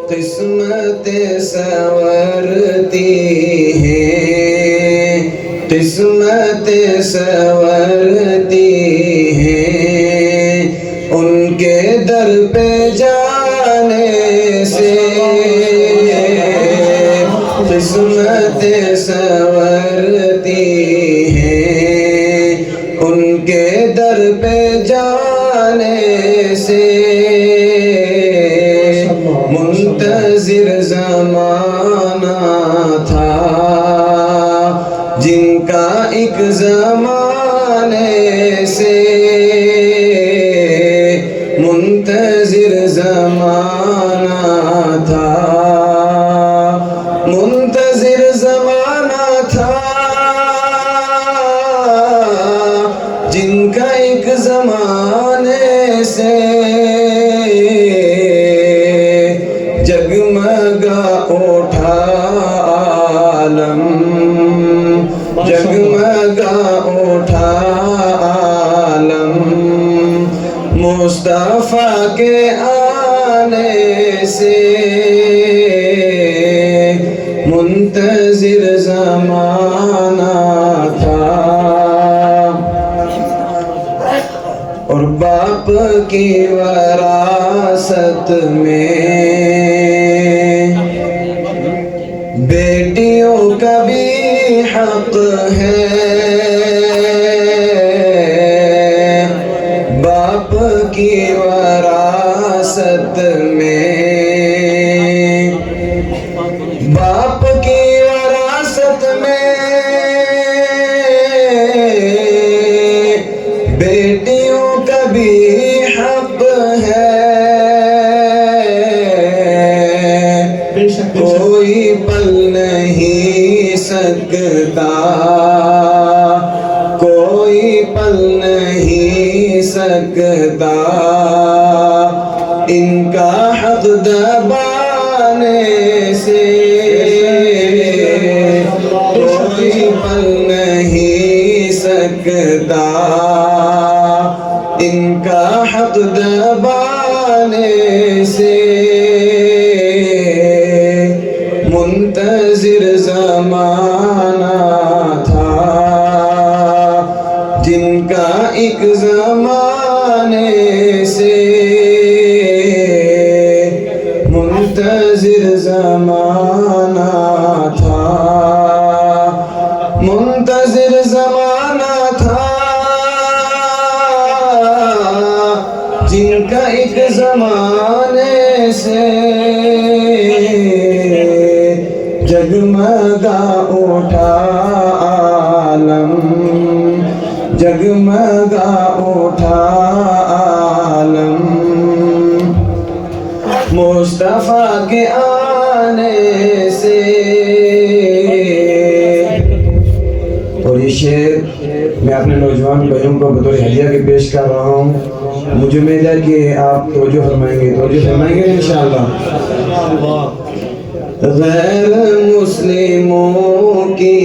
قسمتیں سنورتی ہیں، قسمتیں سنورتی ہیں، ان کے در پہ جانے سے قسمتیں سنورتی ہیں، ان کے در پہ جانے سے منتظر زمانہ تھا جن کا ایک زمانے سے منتظر زمانہ تھا، منتظر زمانہ تھا جن کا ایک زمانے سے جگمگا اٹھا عالم، جگمگا اٹھا عالم، مصطفیٰ کے آنے سے منتظر زمانہ تھا۔ اور باپ کی وراثت میں بیٹیوں کا بھی حق ہے، باپ کی وراثت میں، باپ کی وراثت میں بیٹیوں کا بھی حق ہے، کوئی پل نہیں سکتا، کوئی پل نہیں سکتا ان کا حق دبانے سے، کوئی پل نہیں سکتا ان کا حق دبانے سے منتظر زمانہ تھا جن کا ایک زمانے سے منتظر زمانہ تھا، منتظر زمانہ تھا جن کا ایک زمانے سے جگمگا اٹھا عالم، جگمگا اٹھا عالم، مصطفیٰ کے آنے سے۔ اور یہ شعر میں اپنے نوجوان بھائیوں کو بطور ہدیہ کے پیش کر رہا ہوں، مجھے امید ہے کہ آپ توجہ فرمائیں گے، توجہ فرمائیں گے انشاءاللہ۔ غیر مسلموں کی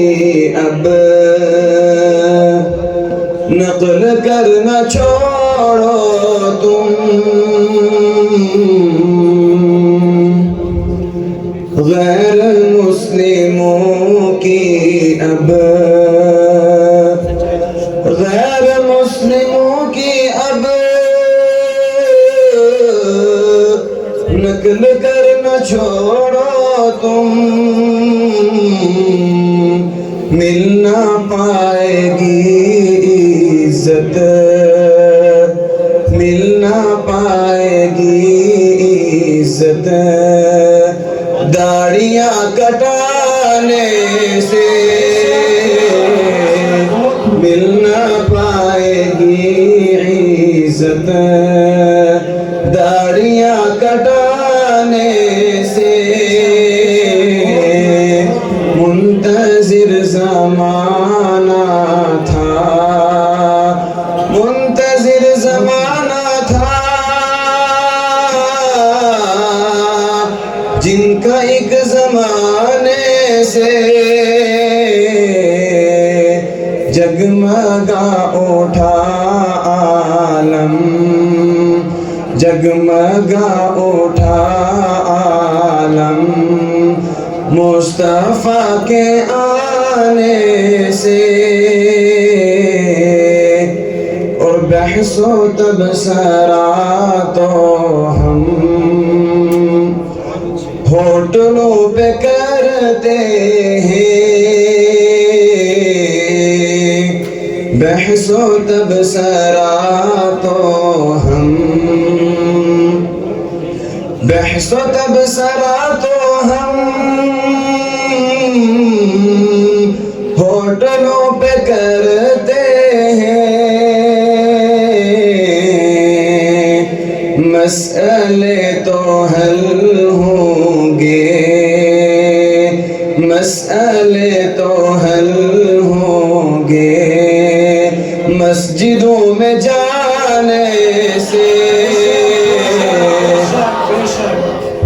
اب نقل کرنا چھوڑو تم، غیر مسلموں کی اب، غیر مسلموں کی اب نقل کرنا چھوڑو تم، مل نہ پائے گی عزت، مل نہ پائے گی عزت داڑیاں کٹانے سے، مل نہ پائے گی عزت داڑیاں کٹانے سے منتظر زمانہ تھا، منتظر زمانہ تھا جن کا ایک زمانے سے جگمگا اٹھا عالم، جگمگا اٹھا عالم مصطفیٰ کے آنے سے، اور بحث و تبصرہ تو ہم ہوٹلوں پہ کرتے ہیں، بحث و تبصرہ تو ہم بحث و تبصرہ تو ہم ہوٹلوں پہ کرتے ہیں، مسئلے تو حل ہوں گے، مسئلے تو حل ہوں گے مسجدوں میں جانے سے،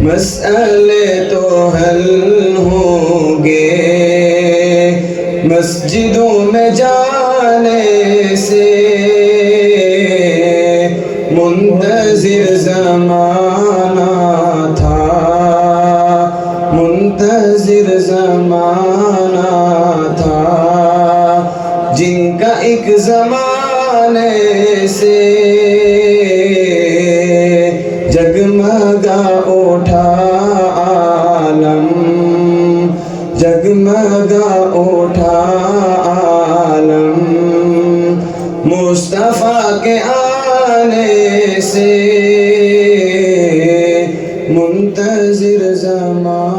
مسئلے تو حل ہوں گے مسجدوں میں جانے سے، منتظر زمانہ تھا، منتظر زمانہ تھا، جن کا ایک زمانے سے جگمگا اٹھا عالم، جگمگا اٹھا عالم مصطفیٰ کے آنے سے، منتظر زمان